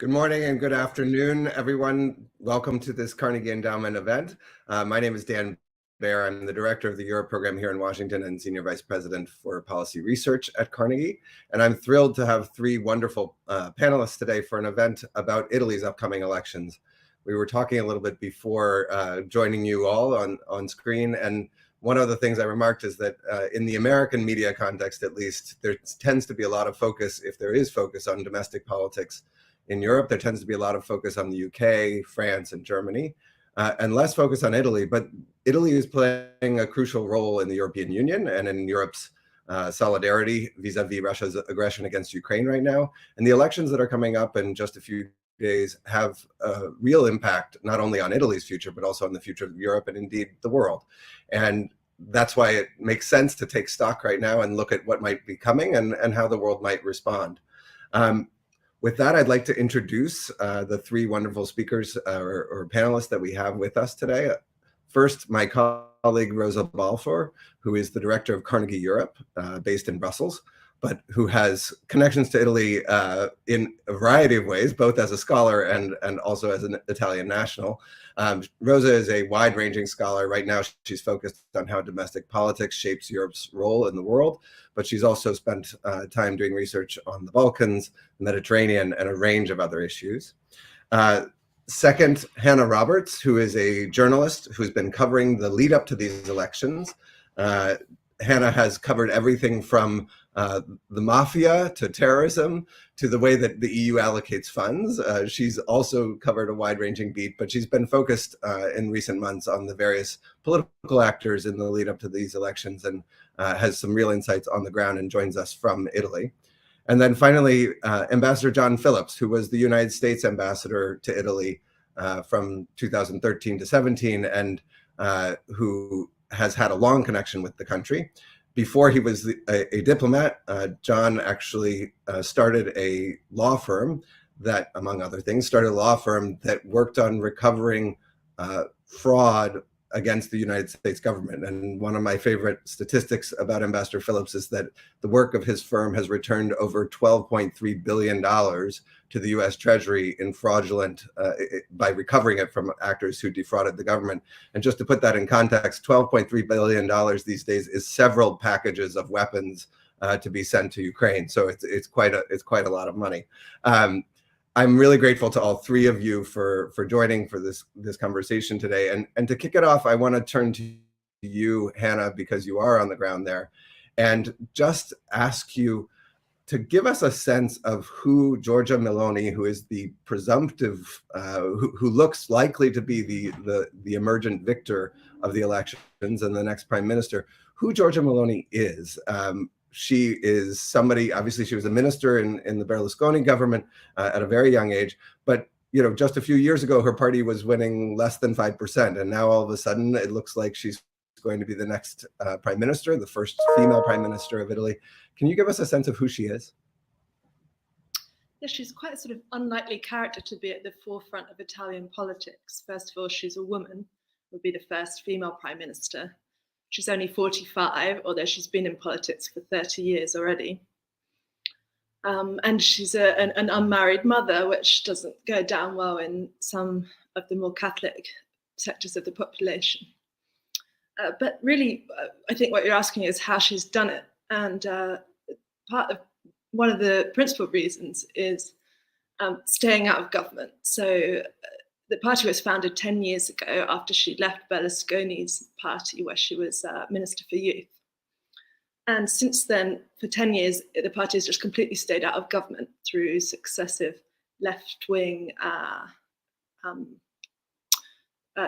Good morning and good afternoon, everyone. Welcome to this Carnegie Endowment event. My name is Dan Baer. I'm the director of the Europe program here in Washington and senior vice president for policy research at Carnegie. And I'm thrilled to have three wonderful panelists today for an event about Italy's upcoming elections. We were talking a little bit before joining you all on screen, and one of the things I remarked is that in the American media context, at least, there tends to be a lot of focus, if there is focus, on domestic politics. In Europe, there tends to be a lot of focus on the UK, France, and Germany, and less focus on Italy. But Italy is playing a crucial role in the European Union and in Europe's solidarity vis-a-vis Russia's aggression against Ukraine right now. And the elections that are coming up in just a few days have a real impact, not only on Italy's future, but also on the future of Europe and indeed the world. And that's why it makes sense to take stock right now and look at what might be coming and how the world might respond. With that, I'd like to introduce the three wonderful speakers or panelists that we have with us today. First, my colleague, Rosa Balfour, who is the director of Carnegie Europe, based in Brussels, but who has connections to Italy in a variety of ways, both as a scholar and also as an Italian national. Rosa is a wide-ranging scholar. Right now, she's focused on how domestic politics shapes Europe's role in the world, but she's also spent time doing research on the Balkans, the Mediterranean, and a range of other issues. Second, Hannah Roberts, who is a journalist who's been covering the lead up to these elections. Hannah has covered everything from the mafia to terrorism to the way that the EU allocates funds. She's also covered a wide-ranging beat, but she's been focused in recent months on the various political actors in the lead up to these elections and has some real insights on the ground and joins us from Italy. And then finally, Ambassador John Phillips, who was the United States ambassador to Italy from 2013 to 17 and who has had a long connection with the country. Before he was a diplomat, John actually started a law firm that, among other things, worked on recovering fraud against the United States government. And one of my favorite statistics about Ambassador Phillips is that the work of his firm has returned over $12.3 billion to the US Treasury in fraudulent, by recovering it from actors who defrauded the government. And just to put that in context, $12.3 billion these days is several packages of weapons to be sent to Ukraine. So it's quite a lot of money. I'm really grateful to all three of you for joining for this conversation today. And to kick it off, I want to turn to you, Hannah, because you are on the ground there, and just ask you to give us a sense of who Giorgia Meloni, who is the presumptive, who looks likely to be the emergent victor of the elections and the next prime minister, who Giorgia Meloni is. She is somebody, obviously she was a minister in the Berlusconi government at a very young age, but just a few years ago, her party was winning less than 5%. And now all of a sudden it looks like she's going to be the next prime minister, the first female prime minister of Italy. Can you give us a sense of who she is? Yeah, she's quite a sort of unlikely character to be at the forefront of Italian politics. First of all, she's a woman, would be the first female prime minister. She's only 45, although she's been in politics for 30 years already. And she's an unmarried mother, which doesn't go down well in some of the more Catholic sectors of the population. But really, I think what you're asking is how she's done it. And one of the principal reasons is staying out of government. So the party was founded 10 years ago after she left Berlusconi's party, where she was Minister for Youth. And since then, for 10 years, the party has just completely stayed out of government through successive left-wing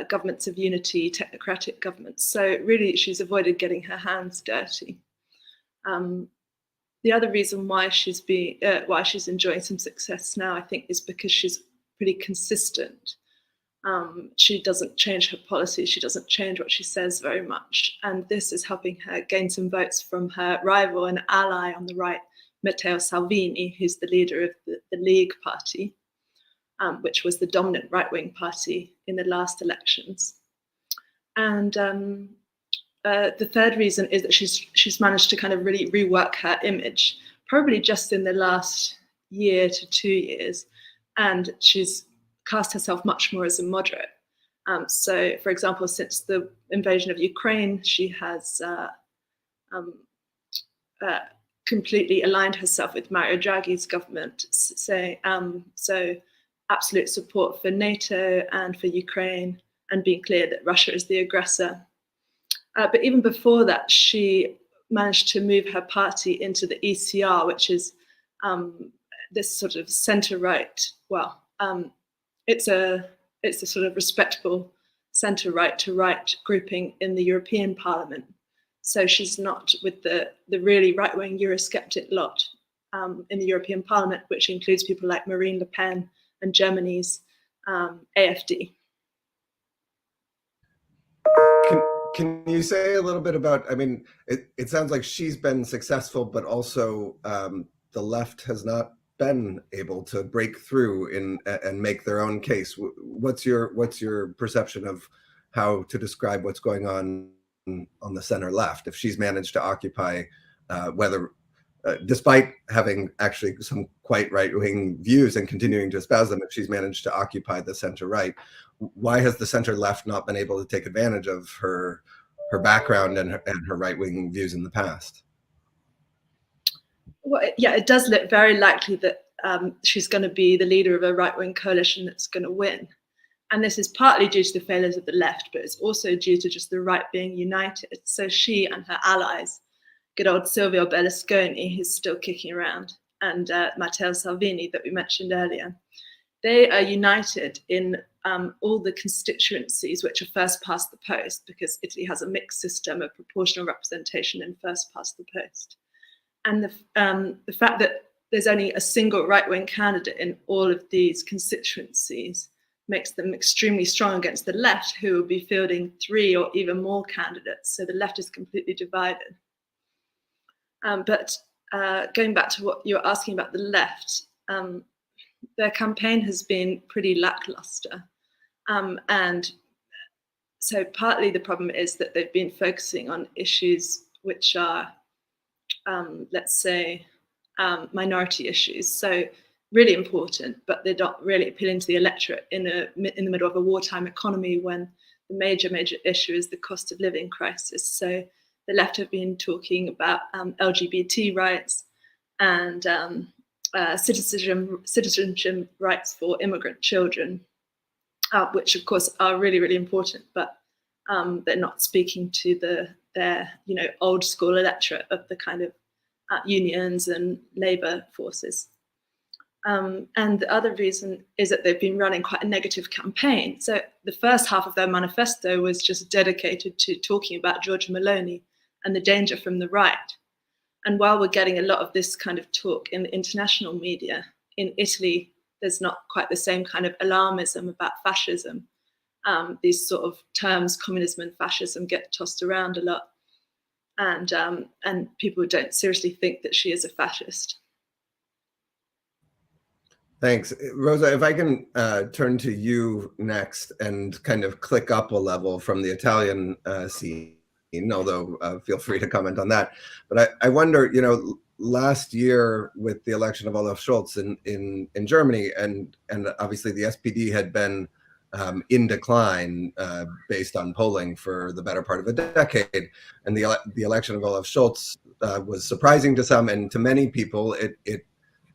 governments of unity, technocratic governments. So really, she's avoided getting her hands dirty. The other reason why she's enjoying some success now, I think, is because she's pretty consistent. She doesn't change her policy. She doesn't change what she says very much. And this is helping her gain some votes from her rival and ally on the right, Matteo Salvini, who's the leader of the League Party, which was the dominant right-wing party in the last elections. And the third reason is that she's managed to kind of really rework her image, probably just in the last year to 2 years, and she's cast herself much more as a moderate. So, for example, since the invasion of Ukraine, she has completely aligned herself with Mario Draghi's government, saying so absolute support for NATO and for Ukraine, and being clear that Russia is the aggressor. But even before that, she managed to move her party into the ECR, which is this sort of centre-right. Well, it's a sort of respectable centre-right to right grouping in the European Parliament. So she's not with the really right-wing Eurosceptic lot in the European Parliament, which includes people like Marine Le Pen and Germany's AfD. Can you say a little bit about, I mean, it sounds like she's been successful, but also the left has not been able to break through and make their own case. What's your perception of how to describe what's going on the center left? If she's managed to occupy, despite having actually some quite right-wing views and continuing to espouse them, if she's managed to occupy the center right, why has the center left not been able to take advantage of her background and her right-wing views in the past? Well, yeah, it does look very likely that she's going to be the leader of a right-wing coalition that's going to win. And this is partly due to the failures of the left, but it's also due to just the right being united. So she and her allies, good old Silvio Berlusconi, who's still kicking around, and Matteo Salvini that we mentioned earlier, they are united in all the constituencies which are first past the post, because Italy has a mixed system of proportional representation in first past the post. And the fact that there's only a single right-wing candidate in all of these constituencies makes them extremely strong against the left, who will be fielding 3 or even more candidates. So the left is completely divided. But going back to what you were asking about the left, their campaign has been pretty lackluster. And so partly the problem is that they've been focusing on issues which are, let's say, minority issues. So really important, but they're not really appealing to the electorate in the middle of a wartime economy when the major issue is the cost of living crisis. So the left have been talking about LGBT rights and citizenship rights for immigrant children, which of course are really, really important, but they're not speaking to their old school electorate of the kind of unions and labour forces. And the other reason is that they've been running quite a negative campaign. So the first half of their manifesto was just dedicated to talking about Giorgia Meloni and the danger from the right. And while we're getting a lot of this kind of talk in the international media, in Italy, there's not quite the same kind of alarmism about fascism. These sort of terms, communism and fascism, get tossed around a lot. And people don't seriously think that she is a fascist. Thanks. Rosa, if I can turn to you next and kind of click up a level from the Italian scene, although feel free to comment on that. But I wonder, last year with the election of Olaf Scholz in Germany, and obviously the SPD had been in decline based on polling for the better part of a decade. And the election of Olaf Scholz was surprising to some, and to many people, it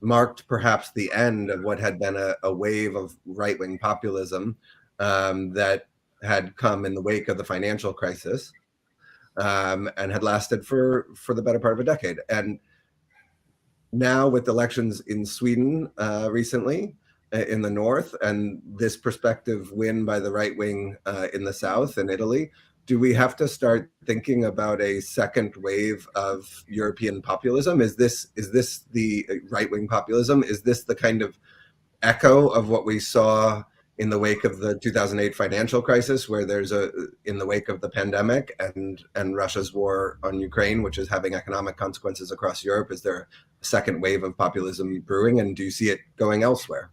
marked perhaps the end of what had been a wave of right-wing populism that had come in the wake of the financial crisis and had lasted for the better part of a decade. And now with elections in Sweden recently, in the north, and this prospective win by the right wing in the south in Italy, do we have to start thinking about a second wave of European populism? Is this the right-wing populism? Is this the kind of echo of what we saw in the wake of the 2008 financial crisis, where there's in the wake of the pandemic and Russia's war on Ukraine, which is having economic consequences across Europe? Is there a second wave of populism brewing, and do you see it going elsewhere?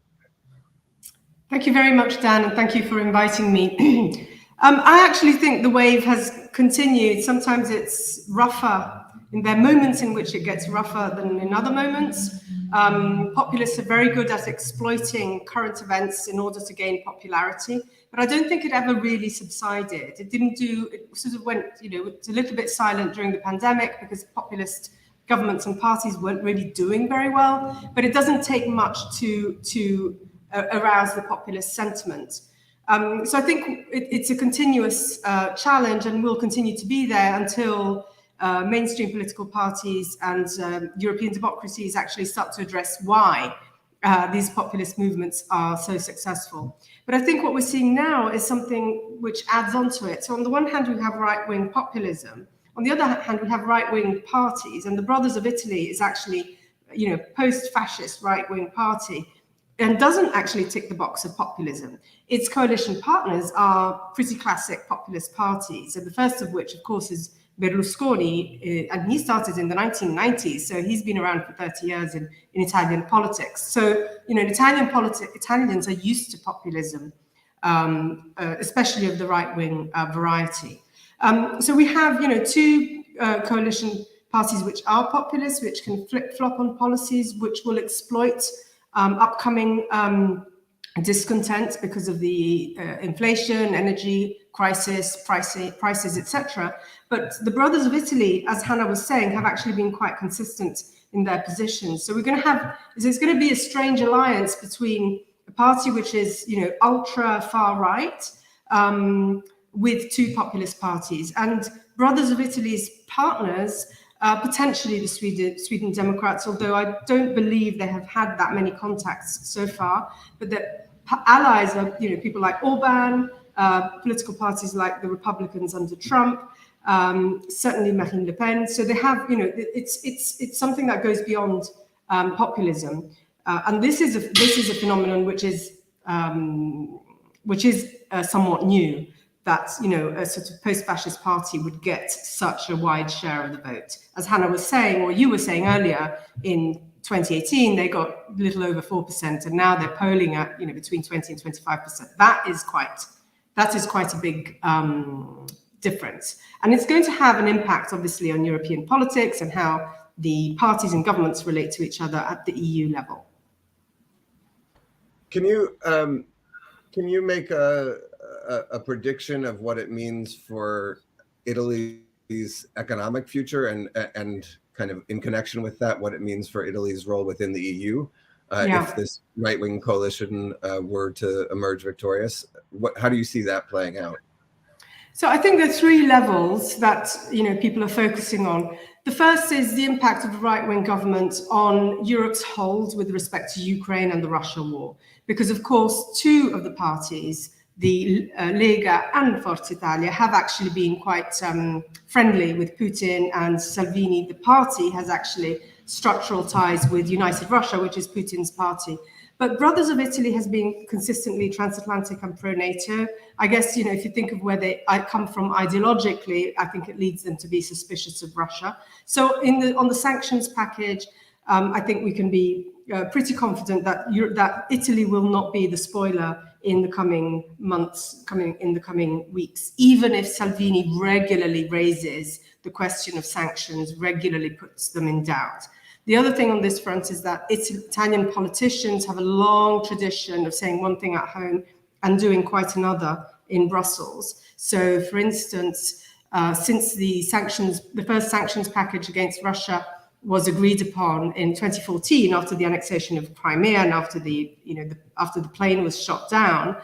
Thank you very much, Dan, and thank you for inviting me. I actually think the wave has continued. Sometimes it's rougher. There are moments in which it gets rougher than in other moments. Populists are very good at exploiting current events in order to gain popularity, but I don't think it ever really subsided. It didn't do, it sort of went, it's a little bit silent during the pandemic because populist governments and parties weren't really doing very well, but it doesn't take much to arouse the populist sentiment. So I think it's a continuous challenge and will continue to be there until mainstream political parties and European democracies actually start to address why these populist movements are so successful. But I think what we're seeing now is something which adds on to it. So on the one hand, we have right-wing populism. On the other hand, we have right-wing parties, and the Brothers of Italy is actually, post-fascist right-wing party, and doesn't actually tick the box of populism. Its coalition partners are pretty classic populist parties, and the first of which, of course, is Berlusconi, and he started in the 1990s, so he's been around for 30 years in Italian politics. So, Italians are used to populism, especially of the right-wing variety. So we have, two coalition parties which are populist, which can flip-flop on policies, which will exploit upcoming discontent because of the inflation, energy crisis, prices, etc. But the Brothers of Italy, as Hannah was saying, have actually been quite consistent in their positions. So there's going to be a strange alliance between a party which is, ultra far right, with two populist parties, and Brothers of Italy's partners, potentially the Sweden Democrats, although I don't believe they have had that many contacts so far, but the allies are, people like Orban, political parties like the Republicans under Trump, certainly Marine Le Pen. So they have, it's something that goes beyond populism, and this is a phenomenon which is somewhat new. That, a sort of post-fascist party would get such a wide share of the vote. As Hannah was saying, or you were saying earlier, in 2018, they got a little over 4%, and now they're polling at, between 20 and 25%. That is quite a big difference. And it's going to have an impact, obviously, on European politics and how the parties and governments relate to each other at the EU level. Can you make a prediction of what it means for Italy's economic future and kind of in connection with that, what it means for Italy's role within the EU if this right-wing coalition were to emerge victorious? How do you see that playing out? So I think there are three levels that people are focusing on. The first is the impact of the right-wing government on Europe's hold with respect to Ukraine and the Russia war, because of course two of the parties, the Lega and Forza Italia, have actually been quite friendly with Putin and Salvini. The party has actually structural ties with United Russia, which is Putin's party. But Brothers of Italy has been consistently transatlantic and pro-NATO. I guess, if you think of where they come from ideologically, I think it leads them to be suspicious of Russia. So on the sanctions package, I think we can be pretty confident that Italy will not be the spoiler in the coming months, in the coming weeks, even if Salvini regularly raises the question of sanctions, regularly puts them in doubt. The other thing on this front is that Italian politicians have a long tradition of saying one thing at home and doing quite another in Brussels. So, for instance, since the first sanctions package against Russia was agreed upon in 2014 after the annexation of Crimea and after the plane was shot down,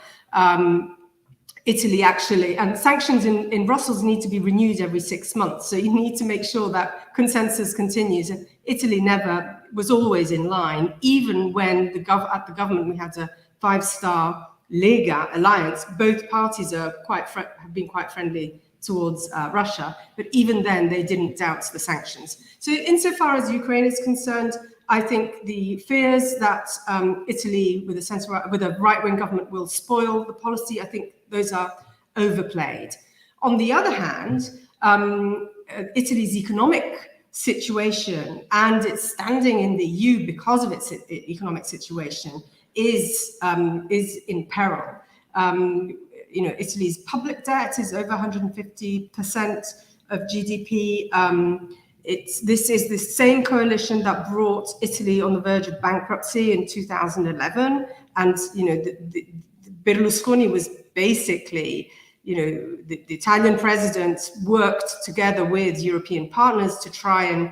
Italy actually, and sanctions in Brussels need to be renewed every 6 months. So you need to make sure that consensus continues. And Italy was always in line, even when at the government we had a 5-star Lega alliance. Both parties have been quite friendly towards Russia, but even then they didn't doubt the sanctions. So insofar as Ukraine is concerned, I think the fears that Italy with a right-wing government will spoil the policy, I think those are overplayed. On the other hand, Italy's economic situation and its standing in the EU because of its economic situation is in peril. Italy's public debt is over 150% of GDP. This is the same coalition that brought Italy on the verge of bankruptcy in 2011, and Berlusconi was basically, the Italian president worked together with European partners to try and,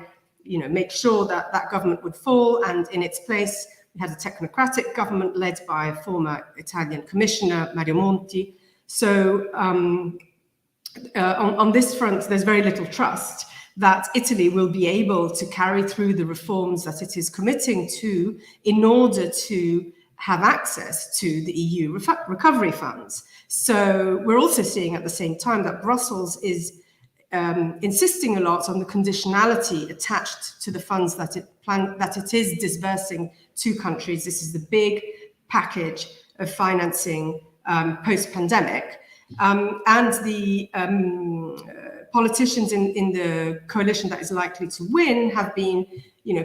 make sure that that government would fall, and in its place we had a technocratic government led by a former Italian commissioner, Mario Monti. So on this front, there's very little trust that Italy will be able to carry through the reforms that it is committing to in order to have access to the EU recovery funds. So we're also seeing at the same time that Brussels is insisting a lot on the conditionality attached to the funds that it is disbursing to countries. This is the big package of financing post-pandemic. And the politicians in the coalition that is likely to win have been,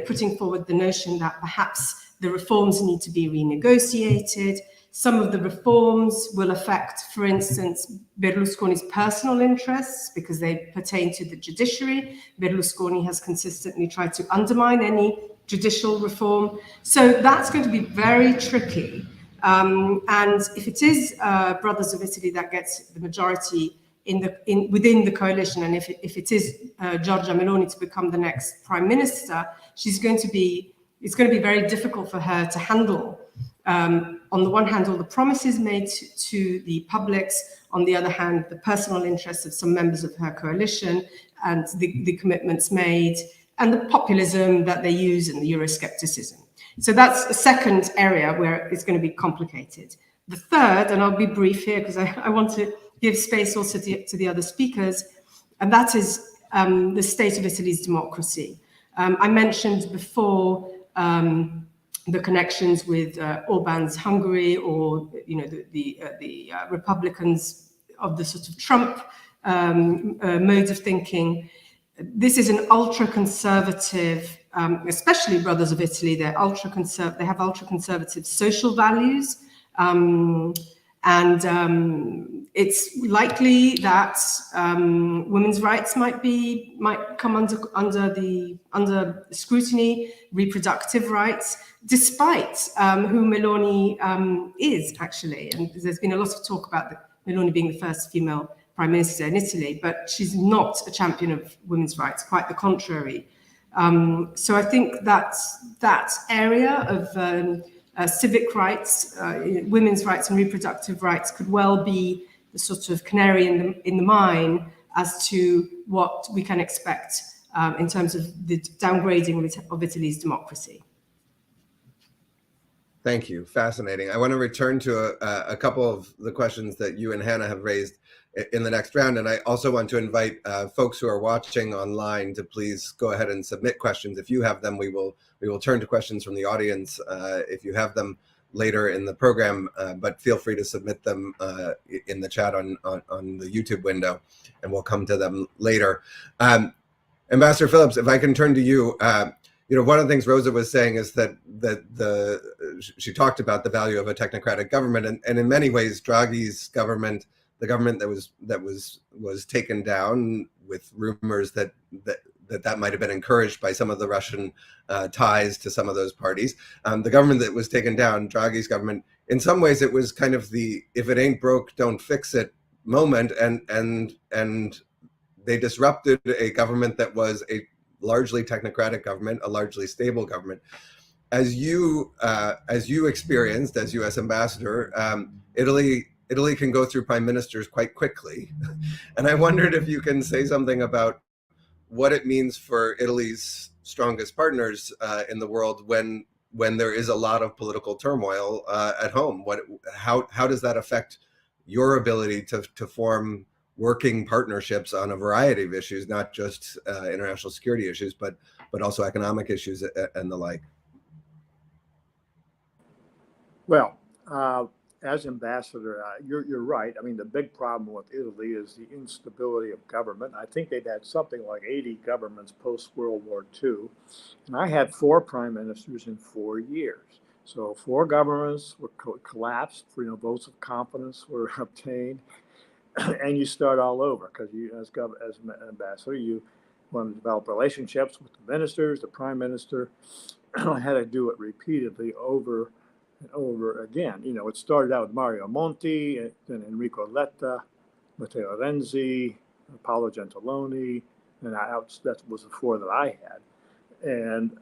putting forward the notion that perhaps the reforms need to be renegotiated. Some of the reforms will affect, for instance, Berlusconi's personal interests because they pertain to the judiciary. Berlusconi has consistently tried to undermine any judicial reform. So that's going to be very tricky. And if it is Brothers of Italy that gets the majority within the coalition, and if it is Giorgia Meloni to become the next prime minister, it's going to be very difficult for her to handle. On the one hand, all the promises made to the publics, on the other hand, the personal interests of some members of her coalition and the commitments made and the populism that they use and the Euroscepticism. So that's a second area where it's going to be complicated. The third, and I'll be brief here because I want to give space also to the other speakers, and that is the state of Italy's democracy. I mentioned before the connections with Orban's Hungary, or the Republicans of the sort of Trump modes of thinking. This is an ultra-conservative, especially Brothers of Italy. They have ultra-conservative social values, and it's likely that women's rights might come under scrutiny, reproductive rights, despite who Meloni is actually. And there's been a lot of talk about Meloni being the first female prime minister in Italy, but she's not a champion of women's rights, quite the contrary. So I think that area of civic rights, women's rights and reproductive rights could well be the sort of canary in the mine as to what we can expect in terms of the downgrading of Italy's democracy. Thank you. Fascinating. I want to return to a couple of the questions that you and Hannah have raised in the next round. And I also want to invite folks who are watching online to please go ahead and submit questions. If you have them, we will turn to questions from the audience if you have them later in the program, but feel free to submit them in the chat on the YouTube window, and we'll come to them later. Ambassador Phillips, if I can turn to you, one of the things Rosa was saying is that she talked about the value of a technocratic government, and in many ways, Draghi's government, the government that was taken down with rumors that might have been encouraged by some of the Russian ties to some of those parties. The government that was taken down, Draghi's government, in some ways it was kind of the "if it ain't broke, don't fix it" moment, and they disrupted a government that was a largely technocratic government, a largely stable government. As you experienced as U.S. ambassador, Italy can go through prime ministers quite quickly, and I wondered if you can say something about what it means for Italy's strongest partners in the world when there is a lot of political turmoil at home. How does that affect your ability to form working partnerships on a variety of issues, not just international security issues, but also economic issues and the like? Well, as ambassador, you're right. I mean, the big problem with Italy is the instability of government. I think they'd had something like 80 governments post-World War II, and I had 4 prime ministers in 4 years. So 4 governments were collapsed. Votes of confidence were obtained, and you start all over because you, as ambassador, you wanted to develop relationships with the ministers, the prime minister. I had to do it repeatedly over and over again. You know, it started out with Mario Monti, then Enrico Letta, Matteo Renzi, Paolo Gentiloni, and that was the four that I had. And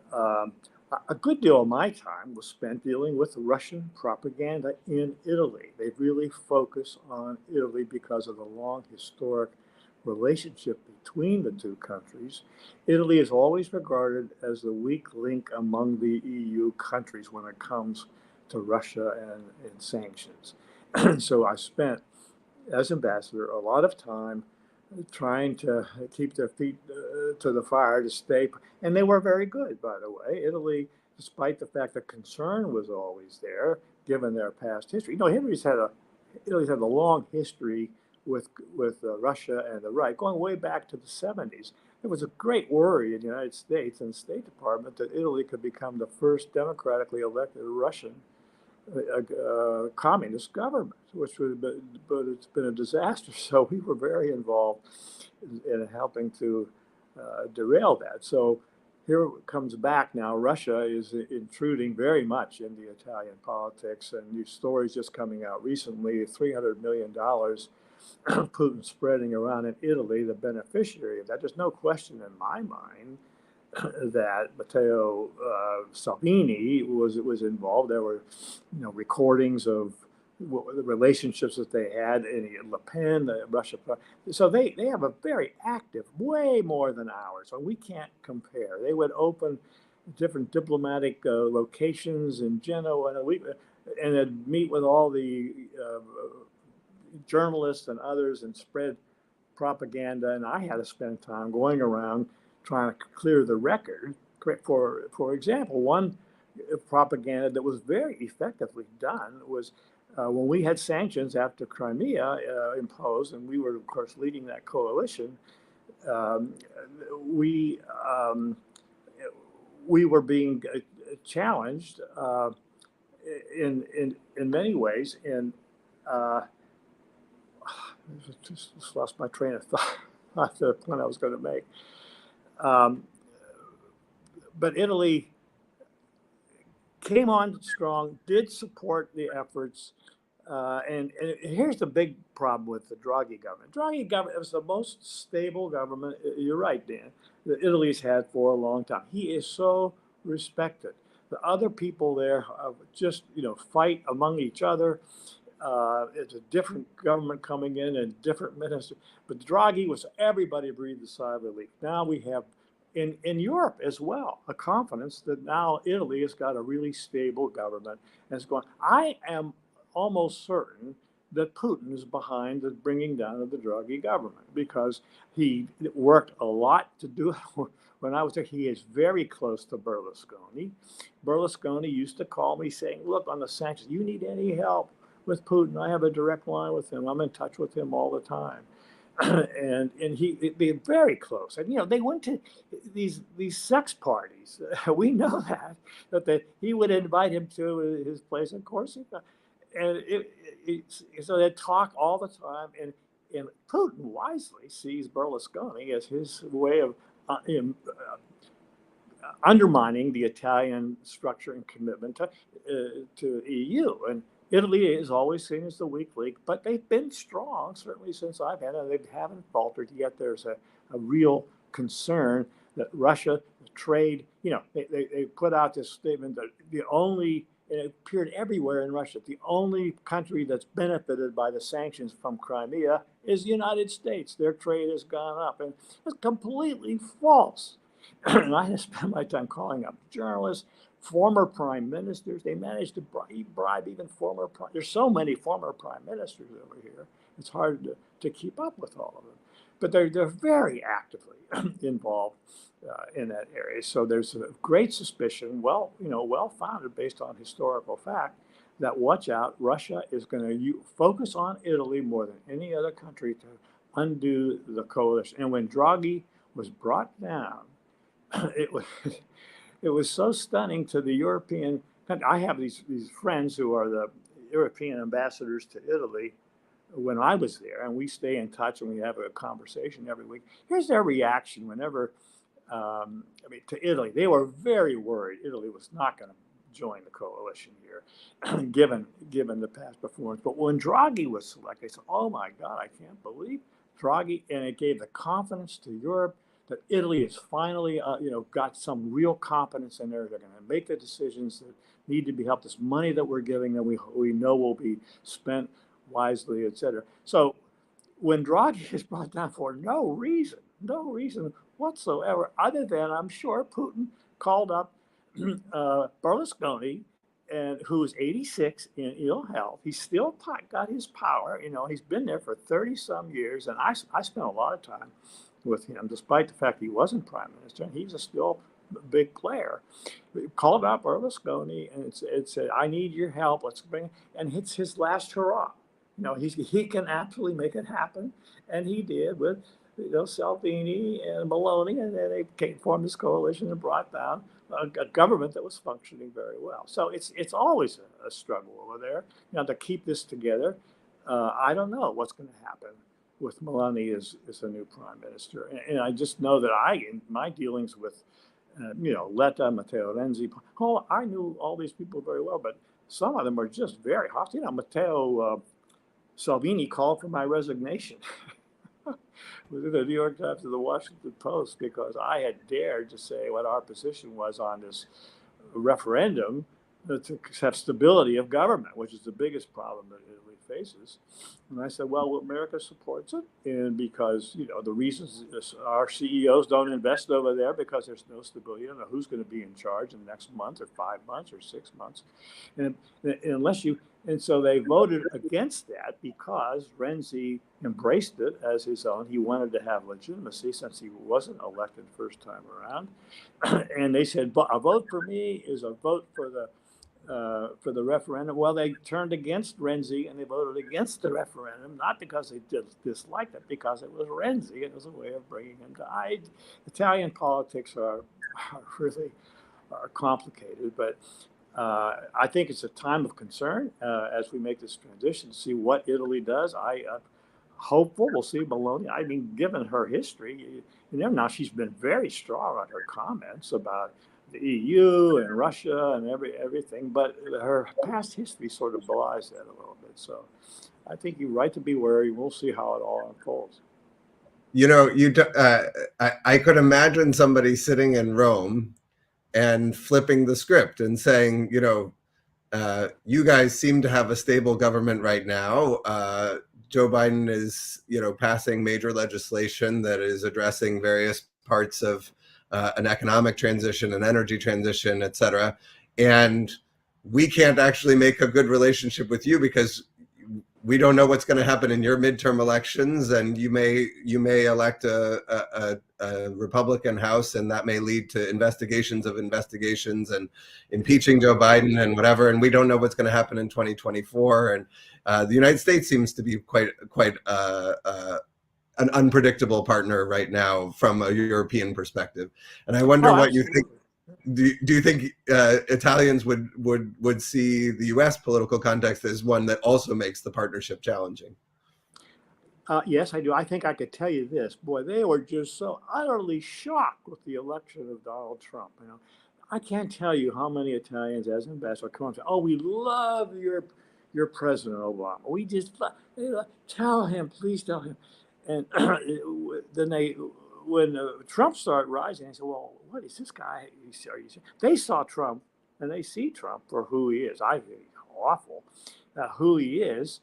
a good deal of my time was spent dealing with Russian propaganda in Italy. They really focus on Italy because of the long historic relationship between the two countries. Italy is always regarded as the weak link among the EU countries when it comes to Russia and sanctions. So I spent, as ambassador, a lot of time trying to keep their feet to the fire to stay, and they were very good, by the way. Italy, despite the fact that concern was always there, given their past history. You know, Italy's had a long history with Russia and the right, going way back to the 70s. There was a great worry in the United States and the State Department that Italy could become the first democratically elected Russian communist government, which would have been, but it's been a disaster. So we were very involved in helping to derail that. So here it comes back now. Russia is intruding very much in the Italian politics, and new stories just coming out recently: $300 million Putin spreading around in Italy, the beneficiary of that. There's no question in my mind that Matteo Salvini was involved. There were, recordings of the relationships that they had in Le Pen, Russia. So they have a very active, way more than ours. So we can't compare. They would open different diplomatic locations in Genoa, and they'd meet with all the journalists and others and spread propaganda. And I had to spend time going around trying to clear the record. For example, one propaganda that was very effectively done was when we had sanctions after Crimea imposed, and we were, of course, leading that coalition. We were being challenged in many ways. And just lost my train of thought. The point I was going to make. But Italy came on strong, did support the efforts, and here's the big problem with the Draghi government. Draghi government was the most stable government, you're right, Dan, that Italy's had for a long time. He is so respected. The other people there just, fight among each other. It's a different government coming in and different ministers. But Draghi was, everybody breathed a sigh of relief. Now we have, in Europe as well, a confidence that now Italy has got a really stable government and it's going. I am almost certain that Putin is behind the bringing down of the Draghi government because he worked a lot to do it. When I was there, he is very close to Berlusconi. Berlusconi used to call me saying, look, on the sanctions, you need any help with Putin? I have a direct line with him. I'm in touch with him all the time. and he'd be very close. And, they went to these sex parties. We know that he would invite him to his place in Corsica. And so they talk all the time. And Putin wisely sees Berlusconi as his way of undermining the Italian structure and commitment to EU. And Italy is always seen as the weak link, but they've been strong, certainly since I've had it. They haven't faltered, yet there's a real concern that Russia, the trade, they put out this statement that it appeared everywhere in Russia, the only country that's benefited by the sanctions from Crimea is the United States. Their trade has gone up, and it's completely false. And I had to spend my time calling up journalists, former prime ministers. They managed to bribe even former prime. There's so many former prime ministers over here. It's hard to keep up with all of them. But they're very actively involved in that area. So there's a great suspicion, well-founded based on historical fact, that watch out, Russia is going to focus on Italy more than any other country to undo the coalition. And when Draghi was brought down, it was so stunning to the European country. I have these friends who are the European ambassadors to Italy, when I was there, and we stay in touch and we have a conversation every week. Here's their reaction whenever, to Italy. They were very worried Italy was not going to join the coalition here, given the past performance. But when Draghi was selected, they said, "Oh my God, I can't believe Draghi," and it gave the confidence to Europe that Italy has finally, got some real competence in there. They're going to make the decisions that need to be helped. This money that we're giving that we know will be spent wisely, et cetera. So when Draghi is brought down for no reason whatsoever, other than I'm sure Putin called up Berlusconi, and who is 86 in ill health. He's still got his power. He's been there for 30 some years, and I spent a lot of time with him, despite the fact he wasn't prime minister, and he's still a big player. He called out Berlusconi and it said, "I need your help. Let's bring," and it's his last hurrah. He can absolutely make it happen, and he did with Salvini and Meloni, and then they formed this coalition and brought down a government that was functioning very well. So it's always a struggle over there, to keep this together. I don't know what's going to happen with Meloni as a new prime minister, and I just know that in my dealings with Letta, Matteo Renzi, I knew all these people very well, but some of them are just very hostile. Matteo Salvini called for my resignation with the New York Times and the Washington Post because I had dared to say what our position was on this referendum to have stability of government, which is the biggest problem that Italy faces. And I said, well, America supports it, and because the reasons our CEOs don't invest over there because there's no stability. You don't know who's going to be in charge in the next month or 5 months or 6 months, and so they voted against that because Renzi embraced it as his own. He wanted to have legitimacy since he wasn't elected first time around, and they said, a vote for me is a vote for the referendum. Well, they turned against Renzi and they voted against the referendum, not because they disliked it, because it was Renzi. It was a way of bringing him to. Italian politics are really complicated, but I think it's a time of concern as we make this transition to see what Italy does. Hopeful we'll see Meloni. I mean, given her history, now she's been very strong on her comments about the EU and Russia and everything, but her past history sort of belies that a little bit. So I think you're right to be wary. We'll see how it all unfolds. I could imagine somebody sitting in Rome and flipping the script and saying, you guys seem to have a stable government right now. Joe Biden is, passing major legislation that is addressing various parts of an economic transition, an energy transition, et cetera. And we can't actually make a good relationship with you because we don't know what's going to happen in your midterm elections, and you may elect a Republican House, and that may lead to investigations and impeaching Joe Biden and whatever. And we don't know what's going to happen in 2024. And the United States seems to be quite an unpredictable partner right now from a European perspective. And I wonder what you think. Do you think Italians would see the U.S. political context as one that also makes the partnership challenging? Yes, I do. I think I could tell you this. Boy, they were just so utterly shocked with the election of Donald Trump. I can't tell you how many Italians, as ambassador, come and say, "Oh, we love your President Obama. We just tell him, please tell him." And then when Trump started rising, they said, "Well, what is this guy?" They saw Trump, and they see Trump for who he is. I think awful, who he is,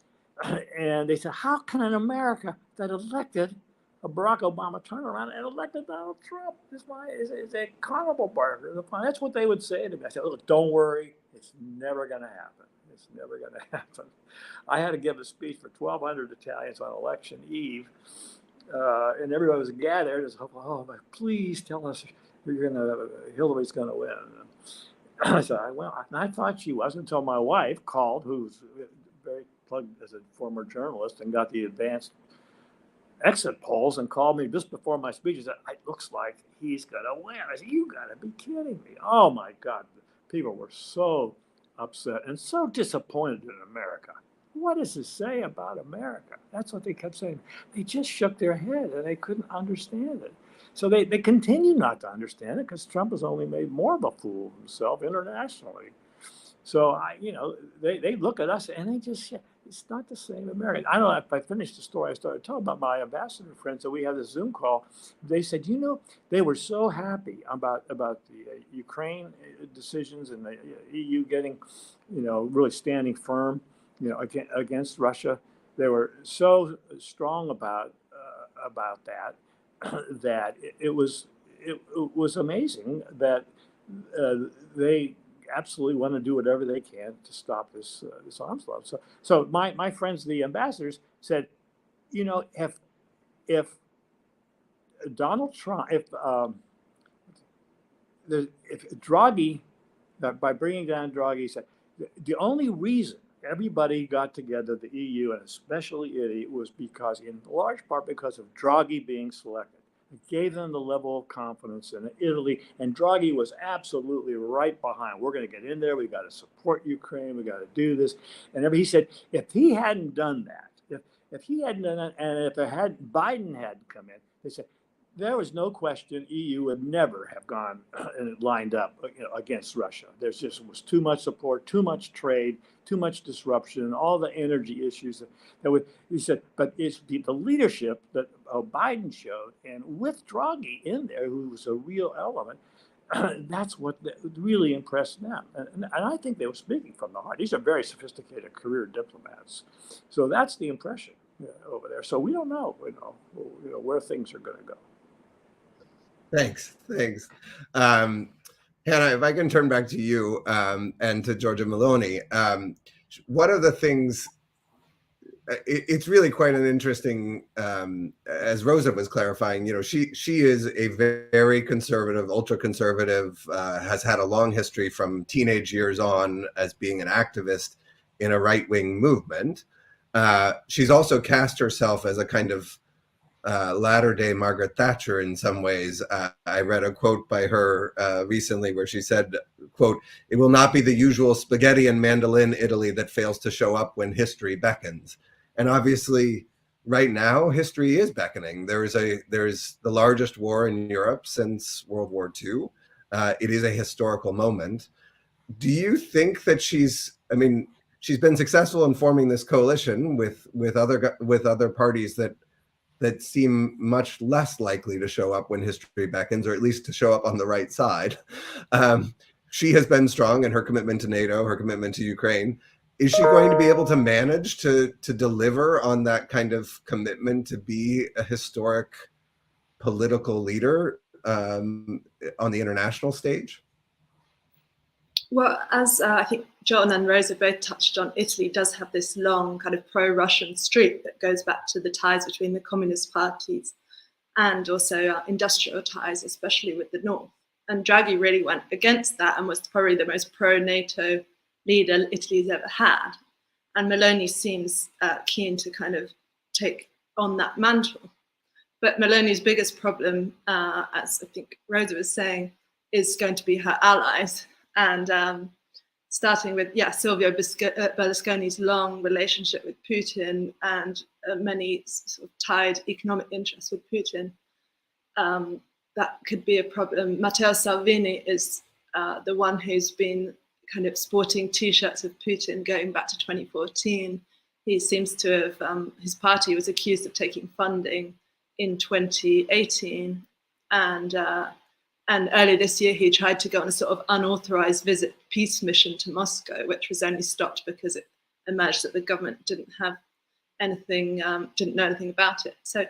and they said, "How can an America that elected Barack Obama turn around and elected Donald Trump? This is a carnival barker." That's what they would say to me. I said, "Look, don't worry, it's never going to happen. It's never going to happen." I had to give a speech for 1,200 Italians on election eve. And everybody was gathered as, "Oh, but please tell us Hillary's going to win." So I thought she was until my wife called, who's very plugged as a former journalist, and got the advanced exit polls and called me just before my speech and said, "It looks like he's going to win." I said, "You got to be kidding me." Oh, my God. People were so upset and so disappointed in America. what does this say about America? That's what they kept saying. They just shook their head and they couldn't understand it. So they continue not to understand it because Trump has only made more of a fool of himself internationally. So they look at us and they just, it's not the same American. I don't know if I finished the story. I started talking about my ambassador friends. So we had this Zoom call. They said, they were so happy about the Ukraine decisions and the EU getting, really standing firm, against Russia. They were so strong about that that it was amazing that they absolutely want to do whatever they can to stop this onslaught. So my friends, the ambassadors, said, if Donald Trump, if Draghi, by bringing down Draghi, said the only reason everybody got together, the EU and especially Italy, was because, in large part, because of Draghi being selected. It gave them the level of confidence in Italy, and Draghi was absolutely right behind. We're going to get in there. We got to support Ukraine. We got to do this. And he said, if he hadn't done that, if he hadn't done that, and if Biden hadn't come in, they said there was no question EU would never have gone and lined up, against Russia. Was too much support, too much trade, too much disruption, all the energy issues he said. But it's the leadership that Biden showed, and with Draghi in there, who was a real element, that's what really impressed them. And I think they were speaking from the heart. These are very sophisticated career diplomats. So that's the impression over there. So we don't know, where things are going to go. Thanks. Hannah, if I can turn back to you and to Giorgia Meloni, one of the things, it's really quite an interesting, as Rosa was clarifying, she is a very conservative, ultra-conservative, has had a long history from teenage years on as being an activist in a right-wing movement. She's also cast herself as a kind of latter-day Margaret Thatcher in some ways. I read a quote by her recently where she said, quote, "It will not be the usual spaghetti and mandolin Italy that fails to show up when history beckons." And obviously, right now, history is beckoning. There is the largest war in Europe since World War II. It is a historical moment. Do you think that she's been successful in forming this coalition with other parties that seem much less likely to show up when history beckons, or at least to show up on the right side. She has been strong in her commitment to NATO, her commitment to Ukraine. Is she going to be able to manage to deliver on that kind of commitment to be a historic political leader on the international stage? Well, as I think John and Rosa both touched on, Italy does have this long kind of pro-Russian streak that goes back to the ties between the communist parties and also industrial ties, especially with the North. And Draghi really went against that and was probably the most pro-NATO leader Italy's ever had. And Meloni seems keen to kind of take on that mantle. But Meloni's biggest problem, as I think Rosa was saying, is going to be her allies. And starting with, Silvio Berlusconi's long relationship with Putin and many sort of tied economic interests with Putin, that could be a problem. Matteo Salvini is the one who's been kind of sporting T-shirts of Putin going back to 2014. He seems to have, his party was accused of taking funding in 2018. And earlier this year, he tried to go on a sort of unauthorized peace mission to Moscow, which was only stopped because it emerged that the government didn't know anything about it. So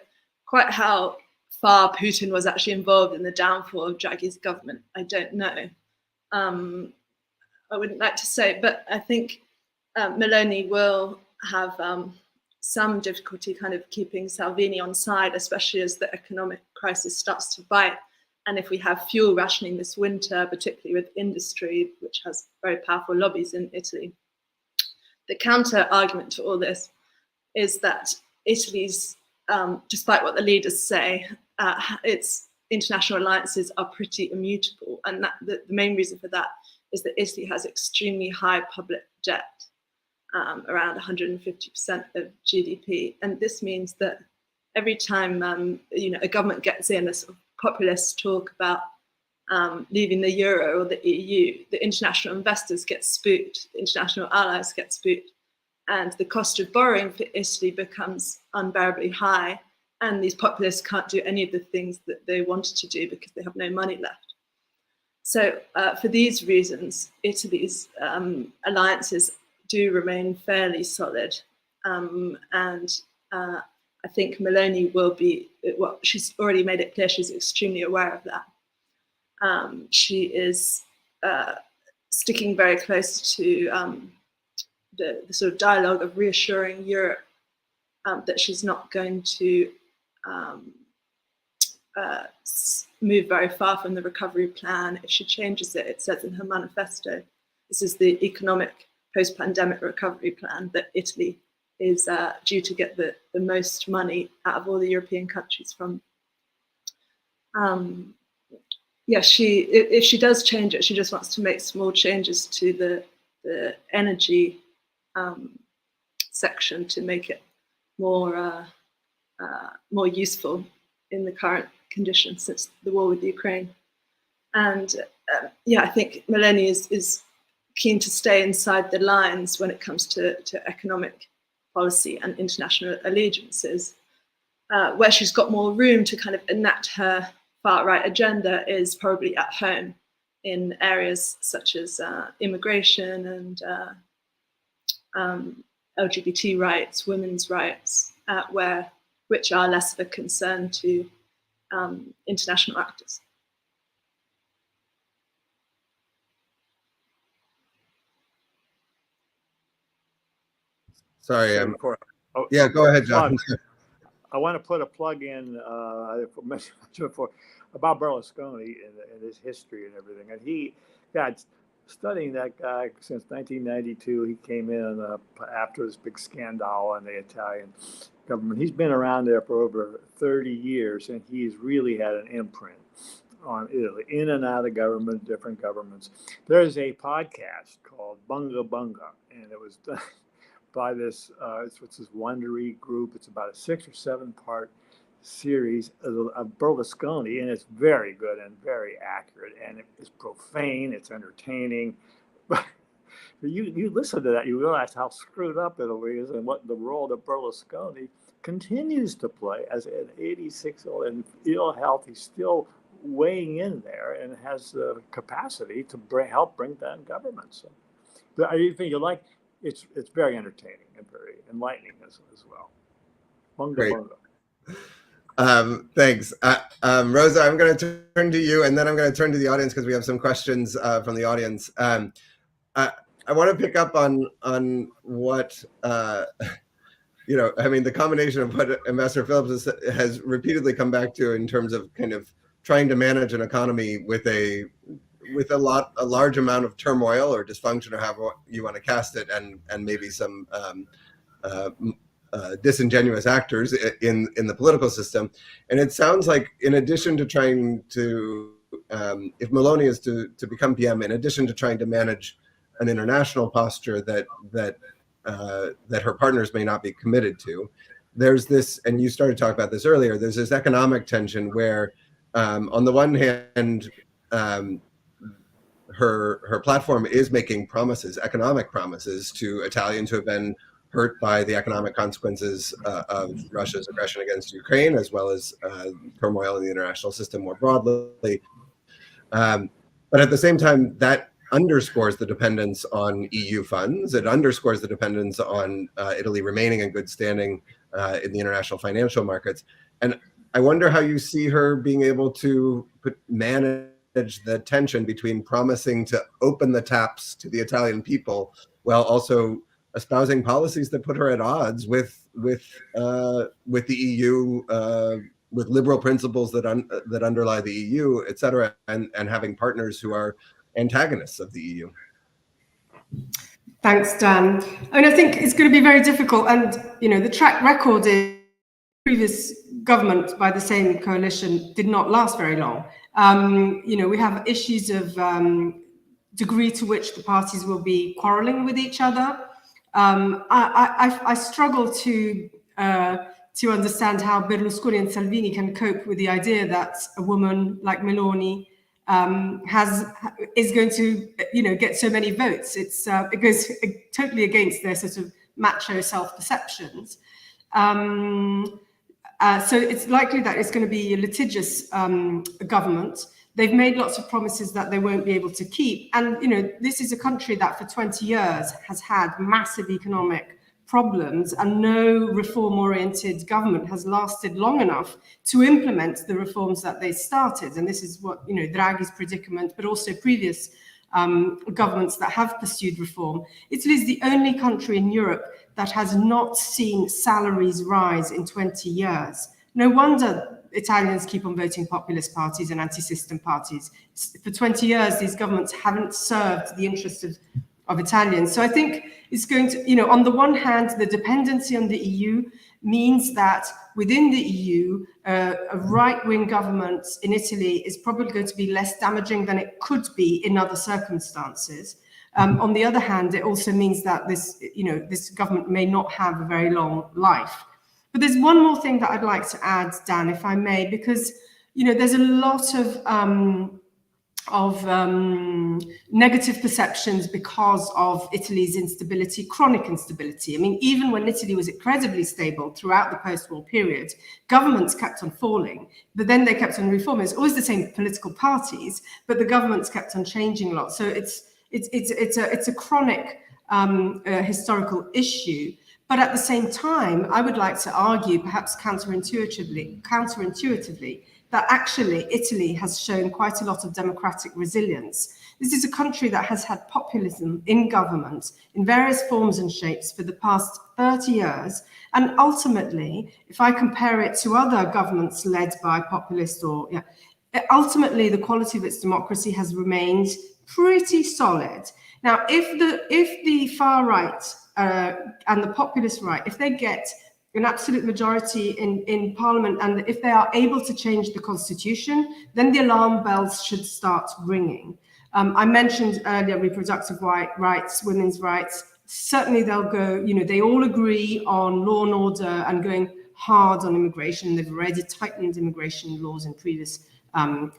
quite how far Putin was actually involved in the downfall of Draghi's government, I don't know. I wouldn't like to say, but I think Meloni will have some difficulty kind of keeping Salvini on side, especially as the economic crisis starts to bite. And if we have fuel rationing this winter, particularly with industry, which has very powerful lobbies in Italy, the counter argument to all this is that Italy's, despite what the leaders say, its international alliances are pretty immutable. And that the main reason for that is that Italy has extremely high public debt. around 150% of GDP. And this means that every time a government gets in a sort of populist talk about leaving the euro or the EU, the international investors get spooked, the international allies get spooked, and the cost of borrowing for Italy becomes unbearably high, and these populists can't do any of the things that they wanted to do because they have no money left. So for these reasons, Italy's alliances do remain fairly solid, and I think Meloni will be, well, she's already made it clear she's extremely aware of that. She is sticking very close to the sort of dialogue of reassuring Europe that she's not going to move very far from the recovery plan. If she changes it, it says in her manifesto, this is the economic post-pandemic recovery plan, that Italy is due to get the most money out of all the European countries from. Yeah, if she does change it, she just wants to make small changes to the energy section to make it more useful in the current conditions since the war with Ukraine. And yeah, I think Meloni is keen to stay inside the lines when it comes to economic policy and international allegiances. Where she's got more room to kind of enact her far-right agenda is probably at home in areas such as immigration and LGBT rights, women's rights, which are less of a concern to international actors. Sorry, yeah, go ahead, John. I want to put a plug in, I mentioned before, about Berlusconi and his history and everything. And he got studying that guy since 1992. He came in after this big scandal in the Italian government. He's been around there for over 30 years, and he's really had an imprint on Italy, in and out of government, different governments. There's a podcast called Bunga Bunga, and it was done by this Wondery group. It's about a 6 or 7 part series of Berlusconi, and it's very good and very accurate, and it's profane, it's entertaining. But you listen to that, you realize how screwed up Italy is and what the role that Berlusconi continues to play as an 86-year-old in ill health. He's still weighing in there and has the capacity to help bring down government. So, but I think you like. It's very entertaining and very enlightening as well. Bunga Bunga. Thanks. Rosa, I'm going to turn to you, and then I'm going to turn to the audience because we have some questions from the audience. I want to pick up on what, I mean, the combination of what Ambassador Phillips has repeatedly come back to in terms of kind of trying to manage an economy with a large amount of turmoil or dysfunction, or however you want to cast it, and maybe some disingenuous actors in the political system. And it sounds like, in addition to trying to, if Meloni is to become PM, in addition to trying to manage an international posture that her partners may not be committed to, there's this, and you started to talk about this earlier, there's this economic tension where, on the one hand, her platform is making promises, economic promises, to Italians who have been hurt by the economic consequences of Russia's aggression against Ukraine, as well as turmoil in the international system more broadly. But at the same time, that underscores the dependence on EU funds. It underscores the dependence on Italy remaining in good standing in the international financial markets. And I wonder how you see her being able to manage the tension between promising to open the taps to the Italian people while also espousing policies that put her at odds with the EU, with liberal principles that underlie the EU, et cetera, and having partners who are antagonists of the EU. Thanks, Dan. I mean, I think it's going to be very difficult, and the track record is previous government by the same coalition did not last very long. We have issues of degree to which the parties will be quarreling with each other. I struggle to understand how Berlusconi and Salvini can cope with the idea that a woman like Meloni is going to, get so many votes. It goes totally against their sort of macho self-perceptions. So it's likely that it's going to be a litigious government. They've made lots of promises that they won't be able to keep. And, this is a country that for 20 years has had massive economic problems, and no reform-oriented government has lasted long enough to implement the reforms that they started. And this is what, Draghi's predicament, but also previous governments that have pursued reform. Italy is the only country in Europe that has not seen salaries rise in 20 years. No wonder Italians keep on voting populist parties and anti-system parties. For 20 years, these governments haven't served the interests of Italians. So I think it's going to, on the one hand, the dependency on the EU means that within the EU, a right-wing government in Italy is probably going to be less damaging than it could be in other circumstances. On the other hand, it also means that this government may not have a very long life. But there's one more thing that I'd like to add, Dan, if I may, because there's a lot of negative perceptions because of Italy's instability, chronic instability. I mean, even when Italy was incredibly stable throughout the post-war period, governments kept on falling, but then they kept on reforming. It's always the same political parties, but the governments kept on changing a lot. So it's a chronic historical issue. But at the same time, I would like to argue, perhaps counterintuitively, that actually Italy has shown quite a lot of democratic resilience. This is a country that has had populism in government in various forms and shapes for the past 30 years. And ultimately, if I compare it to other governments led by populists ultimately the quality of its democracy has remained pretty solid. Now, if the far right and the populist right, if they get an absolute majority in parliament, and if they are able to change the constitution, then the alarm bells should start ringing. I mentioned earlier reproductive rights, women's rights. Certainly they'll go, they all agree on law and order and going hard on immigration. They've already tightened immigration laws in previous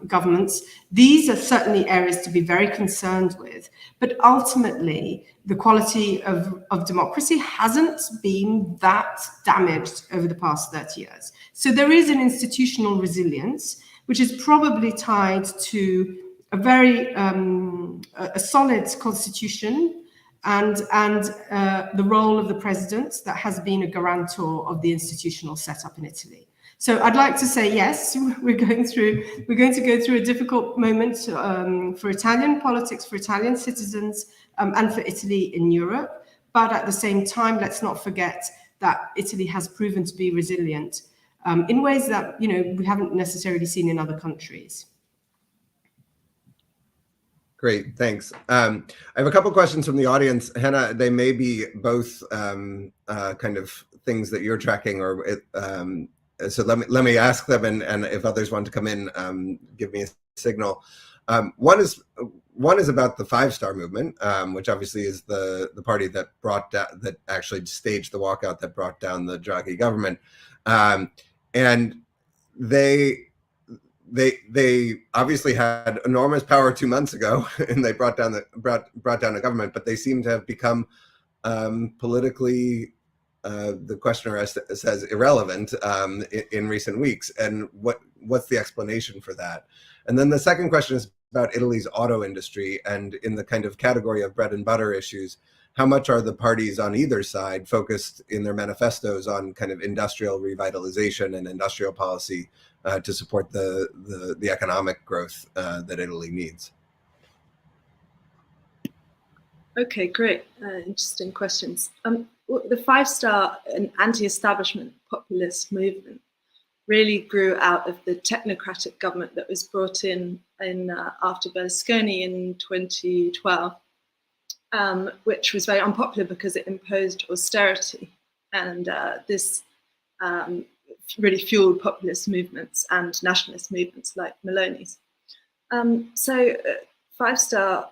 governments. These are certainly areas to be very concerned with, but ultimately the quality of democracy hasn't been that damaged over the past 30 years. So there is an institutional resilience, which is probably tied to a very a solid constitution and the role of the president that has been a guarantor of the institutional setup in Italy. So I'd like to say, yes, we're going to go through a difficult moment for Italian politics, for Italian citizens, and for Italy in Europe. But at the same time, let's not forget that Italy has proven to be resilient in ways that we haven't necessarily seen in other countries. Great, thanks. I have a couple questions from the audience. Hannah, they may be both kind of things that you're tracking, or so let me ask them, and if others want to come in, give me a signal. One is about the Five Star Movement, which obviously is the party that actually staged the walkout that brought down the Draghi government, and they obviously had enormous power 2 months ago, and they brought down a government, but they seem to have become politically, the questioner says, irrelevant in recent weeks. And what's the explanation for that? And then the second question is about Italy's auto industry, and in the kind of category of bread and butter issues, how much are the parties on either side focused in their manifestos on kind of industrial revitalization and industrial policy to support the economic growth that Italy needs? Okay, great. Interesting questions. The Five Star and anti-establishment populist movement really grew out of the technocratic government that was brought in after Berlusconi in 2012, which was very unpopular because it imposed austerity, and this really fueled populist movements and nationalist movements like Meloni's. So Five Star,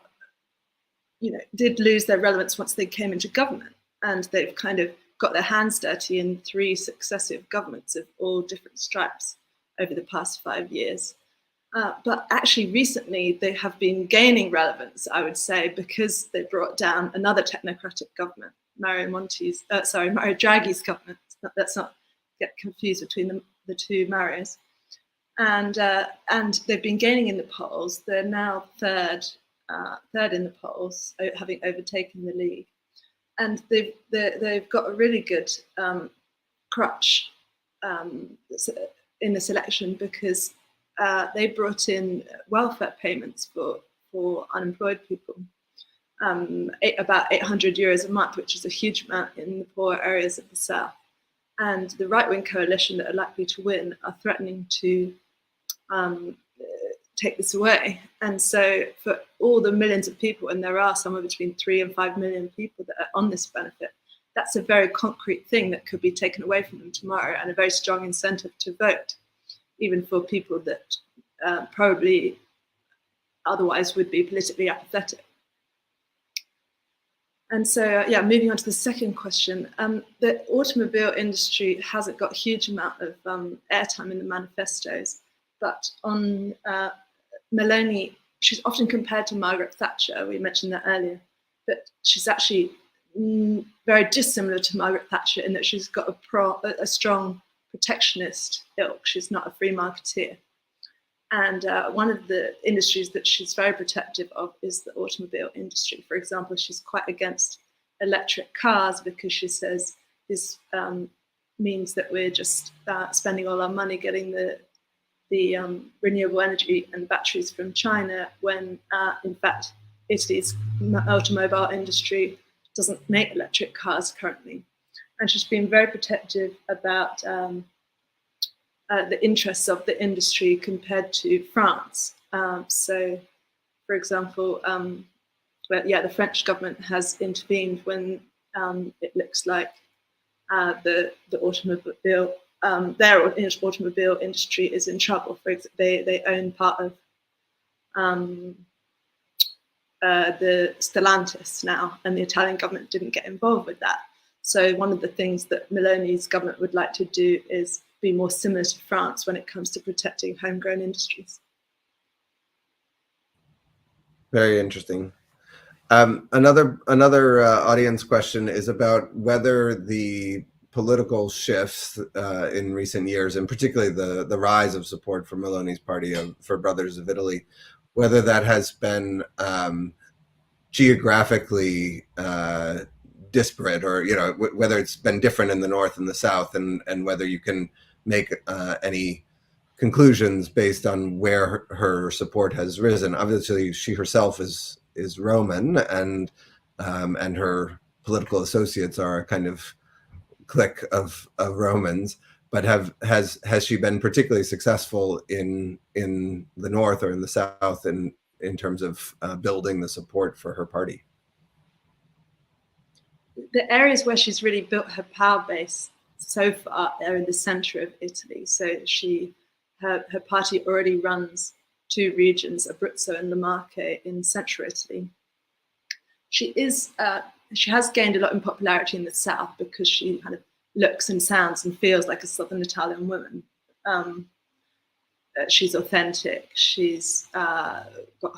did lose their relevance once they came into government. And they've kind of got their hands dirty in 3 successive governments of all different stripes over the past 5 years. But actually recently they have been gaining relevance, I would say, because they brought down another technocratic government, Mario Draghi's government. Let's not get confused between the two Marios. And they've been gaining in the polls. They're now third in the polls, having overtaken the League. And they've got a really good crutch in this election, because they brought in welfare payments for unemployed people, about €800 a month, which is a huge amount in the poor areas of the south. And the right-wing coalition that are likely to win are threatening to take this away. And so for all the millions of people, and there are somewhere between 3 and 5 million people that are on this benefit, that's a very concrete thing that could be taken away from them tomorrow, and a very strong incentive to vote, even for people that probably otherwise would be politically apathetic. And so, moving on to the second question, the automobile industry hasn't got a huge amount of airtime in the manifestos, but on Meloni, she's often compared to Margaret Thatcher. We mentioned that earlier, but she's actually very dissimilar to Margaret Thatcher in that she's got a strong protectionist ilk. She's not a free marketeer. And one of the industries that she's very protective of is the automobile industry. For example, she's quite against electric cars because she says this means that we're just spending all our money getting the renewable energy and batteries from China, when in fact Italy's automobile industry doesn't make electric cars currently. And she's been very protective about the interests of the industry compared to France. So, for example, the French government has intervened when it looks like the automobile, their automobile industry is in trouble. For example, they own part of the Stellantis now, and the Italian government didn't get involved with that. So one of the things that Meloni's government would like to do is be more similar to France when it comes to protecting homegrown industries. Very interesting. Another audience question is about whether the political shifts in recent years, and particularly the rise of support for Meloni's party for Brothers of Italy, whether that has been geographically disparate, or whether it's been different in the North and the South, and whether you can make any conclusions based on where her support has risen. Obviously, she herself is Roman, and her political associates are a kind of clique of Romans. But has she been particularly successful in the North or in the South in terms of building the support for her party? The areas where she's really built her power base so far are in the center of Italy. So her party already runs 2 regions, Abruzzo and Le Marche, in central Italy. She has gained a lot in popularity in the south because she kind of looks and sounds and feels like a southern Italian woman. She's authentic. She's got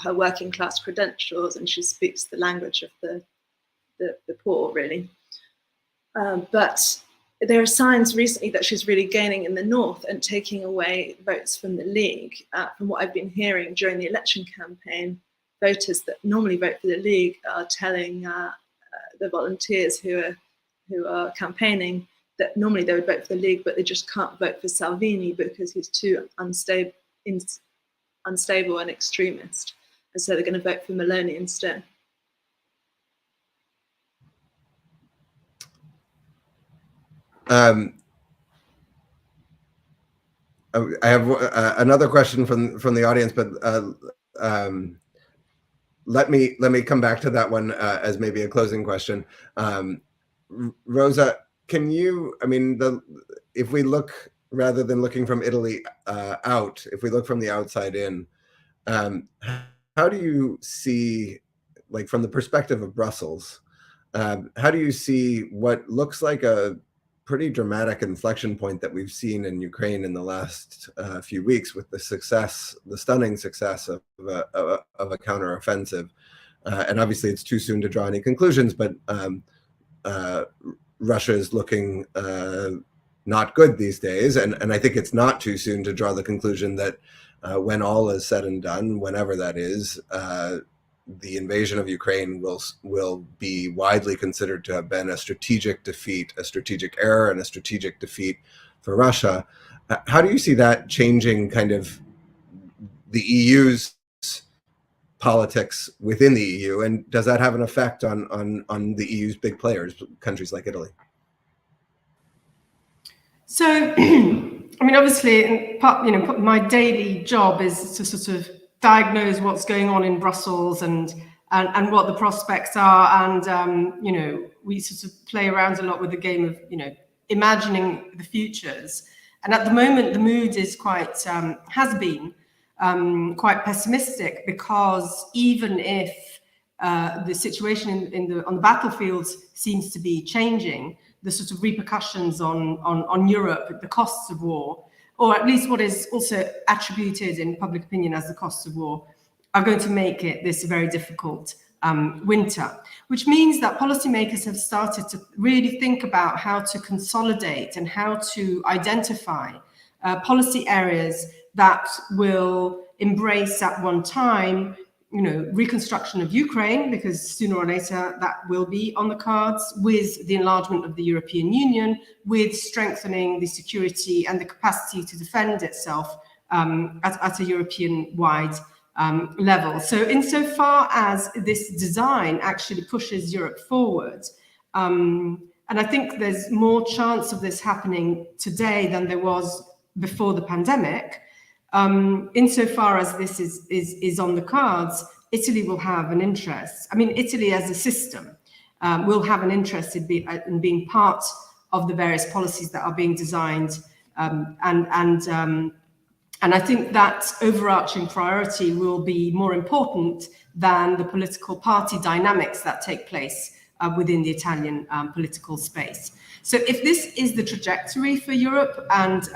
her working class credentials, and she speaks the language of the poor, really. But there are signs recently that she's really gaining in the north and taking away votes from the League. From what I've been hearing during the election campaign, voters that normally vote for the League are telling the volunteers who are campaigning that normally they would vote for the League, but they just can't vote for Salvini because he's too unstable and extremist. And so they're going to vote for Meloni instead. I have another question from the audience, but let me come back to that one as maybe a closing question. Rosa, can you? I mean, if we look, rather than looking from Italy out, if we look from the outside in, how do you see, like from the perspective of Brussels, how do you see what looks like a pretty dramatic inflection point that we've seen in Ukraine in the last few weeks with the stunning success of a counteroffensive? And obviously it's too soon to draw any conclusions, but Russia is looking not good these days. And I think it's not too soon to draw the conclusion that when all is said and done, whenever that is, the invasion of Ukraine will be widely considered to have been a strategic defeat, a strategic error, and a strategic defeat for Russia. How do you see that changing kind of the EU's politics within the EU, and does that have an effect on the EU's big players, countries like Italy? So, I mean, obviously, my daily job is to sort of diagnose what's going on in Brussels and what the prospects are, and we sort of play around a lot with the game of imagining the futures. And at the moment, the mood is quite has been quite pessimistic, because even if the situation on the battlefields seems to be changing, the sort of repercussions on Europe, the costs of war, or at least what is also attributed in public opinion as the costs of war, are going to make it this very difficult winter, which means that policymakers have started to really think about how to consolidate and how to identify policy areas that will embrace at one time, reconstruction of Ukraine, because sooner or later that will be on the cards, with the enlargement of the European Union, with strengthening the security and the capacity to defend itself at a European-wide level. So insofar as this design actually pushes Europe forward, and I think there's more chance of this happening today than there was before the pandemic, insofar as this is on the cards, Italy will have an interest. I mean, Italy as a system will have an interest in being part of the various policies that are being designed, and I think that overarching priority will be more important than the political party dynamics that take place within the Italian political space. So if this is the trajectory for Europe, and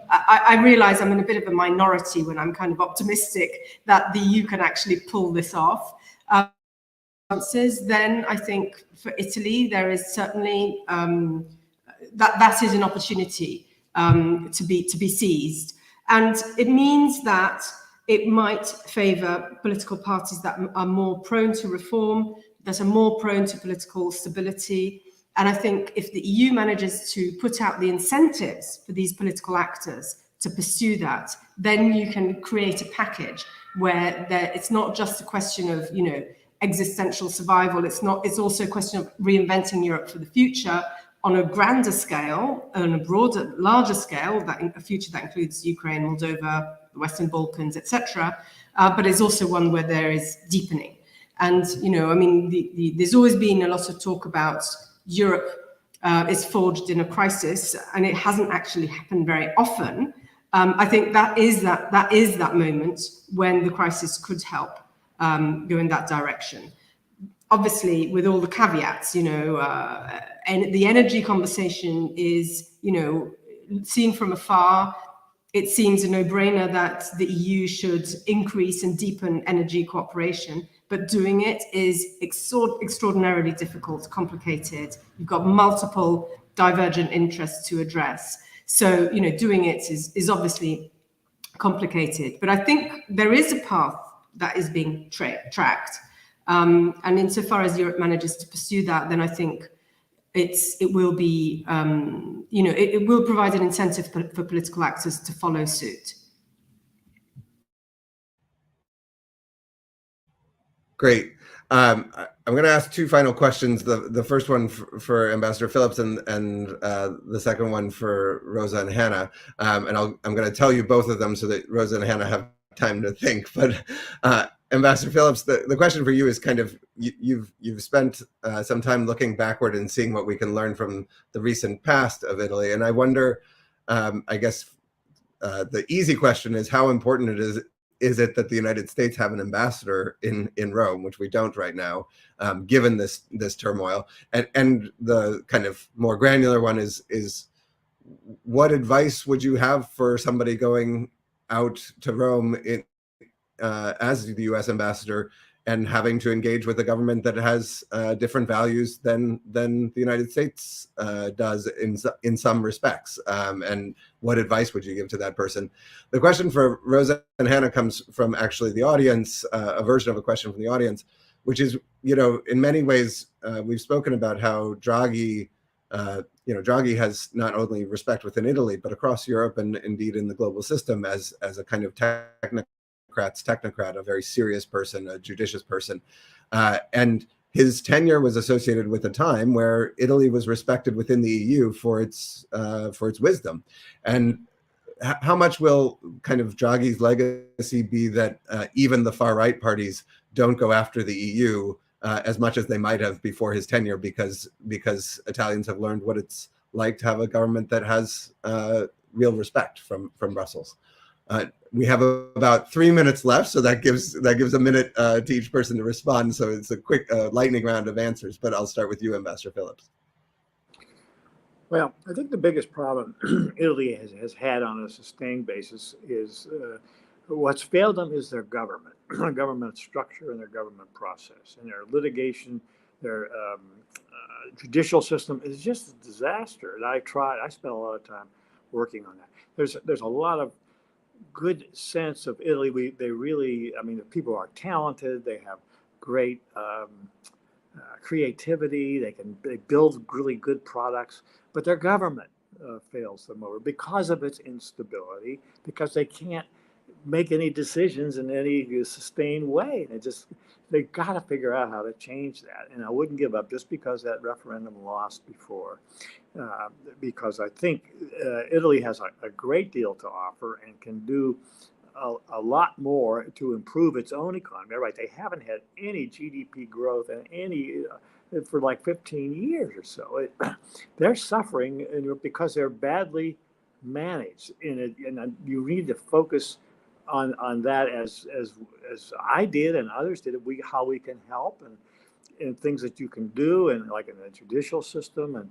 I realize I'm in a bit of a minority when I'm kind of optimistic that the EU can actually pull this off, then I think for Italy there is certainly that is an opportunity to be seized, and it means that it might favor political parties that are more prone to reform, that are more prone to political stability. And I think if the EU manages to put out the incentives for these political actors to pursue that, then you can create a package where it's not just a question of existential survival. It's also a question of reinventing Europe for the future on a grander scale, on a broader, larger scale, a future that includes Ukraine, Moldova, the Western Balkans, etc. But it's also one where there is deepening. And there's always been a lot of talk about Europe is forged in a crisis, and it hasn't actually happened very often. I think that is that moment when the crisis could help go in that direction. Obviously, with all the caveats, and the energy conversation is, seen from afar, it seems a no-brainer that the EU should increase and deepen energy cooperation, but doing it is extraordinarily difficult, complicated. You've got multiple divergent interests to address. So, doing it is obviously complicated, but I think there is a path that is being tracked. And insofar as Europe manages to pursue that, then I think it will be, it will provide an incentive for political actors to follow suit. Great. I'm going to ask two final questions. The first one for Ambassador Phillips, and the second one for Rosa and Hannah. And I'm going to tell you both of them so that Rosa and Hannah have time to think. But Ambassador Phillips, the question for you is kind of, you've spent some time looking backward and seeing what we can learn from the recent past of Italy. And I wonder, I guess the easy question is how important is it that the United States have an ambassador in Rome, which we don't right now, given this turmoil? And the kind of more granular one is what advice would you have for somebody going out to Rome as the U.S. ambassador and having to engage with a government that has different values than the United States does in some respects? And what advice would you give to that person? The question for Rosa and Hannah comes from actually the audience, a version of a question from the audience, which is, in many ways, we've spoken about how Draghi, Draghi has not only respect within Italy, but across Europe and indeed in the global system as a kind of technocrat, a very serious person, a judicious person. And his tenure was associated with a time where Italy was respected within the EU for its wisdom. And how much will kind of Draghi's legacy be that even the far right parties don't go after the EU as much as they might have before his tenure, because Italians have learned what it's like to have a government that has real respect from Brussels? We have about 3 minutes left, so that gives a minute to each person to respond. So it's a quick lightning round of answers, but I'll start with you, Ambassador Phillips. Well, I think the biggest problem Italy has had on a sustained basis is what's failed them is their government, government structure and their government process, and their litigation, their judicial system is just a disaster. And I spent a lot of time working on that. There's a lot of good sense of Italy. They really, the people are talented. They have great creativity. They build really good products, but their government fails them over because of its instability, because they can't make any decisions in any sustained way. They've got to figure out how to change that. And I wouldn't give up just because that referendum lost before, because I think Italy has a great deal to offer and can do a lot more to improve its own economy. Right? They haven't had any GDP growth and any for like 15 years or so. They're suffering because they're badly managed. And you need to focus on that as I did and others did, how we can help and things that you can do, and like in the judicial system,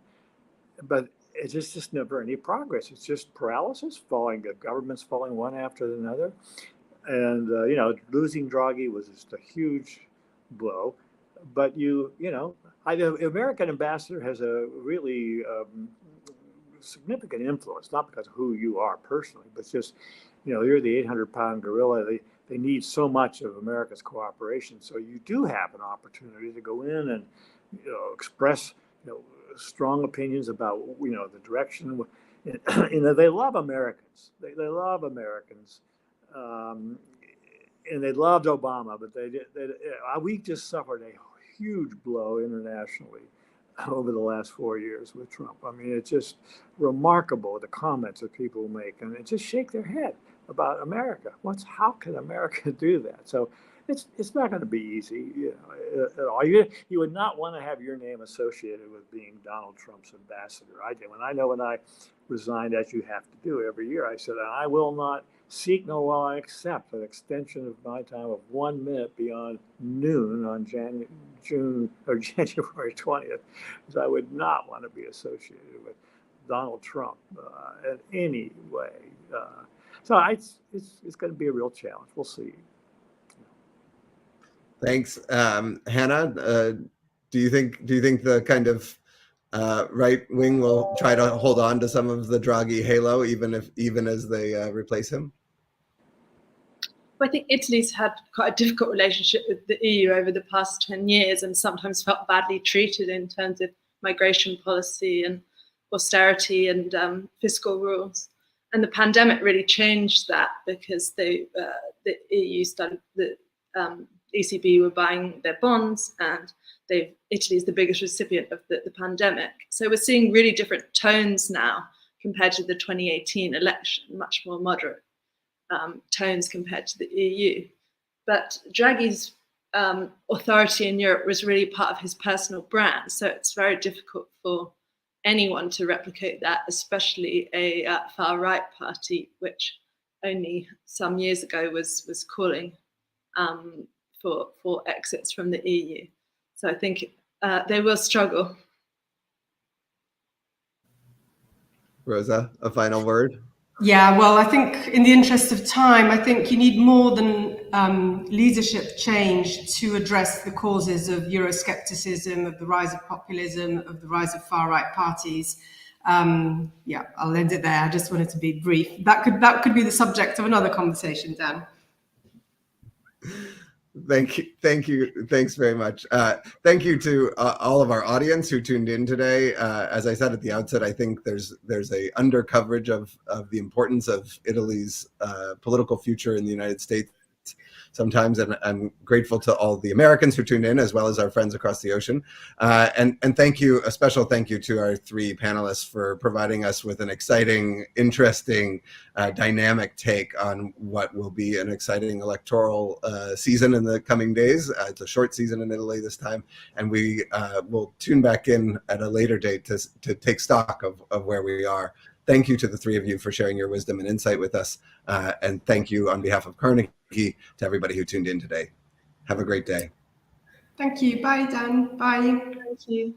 but it's just never any progress. It's just paralysis, governments falling one after another, and losing Draghi was just a huge blow. But the American ambassador has a really significant influence, not because of who you are personally, but just you're the 800-pound gorilla. They need so much of America's cooperation. So you do have an opportunity to go in and express strong opinions about the direction. They love Americans. They love Americans, and they loved Obama. But we just suffered a huge blow internationally over the last 4 years with Trump. It's just remarkable, the comments that people make, and they just shake their head about America. How can America do that? So it's not going to be easy at all. You would not want to have your name associated with being Donald Trump's ambassador. I did. When I resigned, as you have to do every year, I said, I will not seek nor will I accept an extension of my time of 1 minute beyond noon on January 20th, because I would not want to be associated with Donald Trump in any way. So it's going to be a real challenge. We'll see. Thanks, Hannah. Do you think the kind of right wing will try to hold on to some of the Draghi halo, even as they replace him? Well, I think Italy's had quite a difficult relationship with the EU over the past 10 years and sometimes felt badly treated in terms of migration policy and austerity and fiscal rules. And the pandemic really changed that, because the EU started, the ECB were buying their bonds, and Italy is the biggest recipient of the pandemic. So we're seeing really different tones now compared to the 2018 election, much more moderate tones compared to the EU. But Draghi's authority in Europe was really part of his personal brand. So it's very difficult for anyone to replicate that, especially a far-right party, which only some years ago was calling for exits from the EU. So I think they will struggle. Rosa, a final word? Yeah, well, I think in the interest of time, I think you need more than leadership change to address the causes of Euroscepticism, of the rise of populism, of the rise of far-right parties. Yeah, I'll end it there. I just wanted to be brief. That could be the subject of another conversation, Dan. Thank you. Thanks very much. Thank you to all of our audience who tuned in today. As I said at the outset, I think there's a under coverage of the importance of Italy's political future in the United States sometimes, and I'm grateful to all the Americans who tuned in, as well as our friends across the ocean. And thank you, a special thank you to our three panelists for providing us with an exciting, interesting, dynamic take on what will be an exciting electoral season in the coming days. It's a short season in Italy this time, and we will tune back in at a later date to take stock of where we are. Thank you to the three of you for sharing your wisdom and insight with us. And thank you on behalf of Carnegie to everybody who tuned in today. Have a great day. Thank you. Bye, Dan. Bye. Thank you.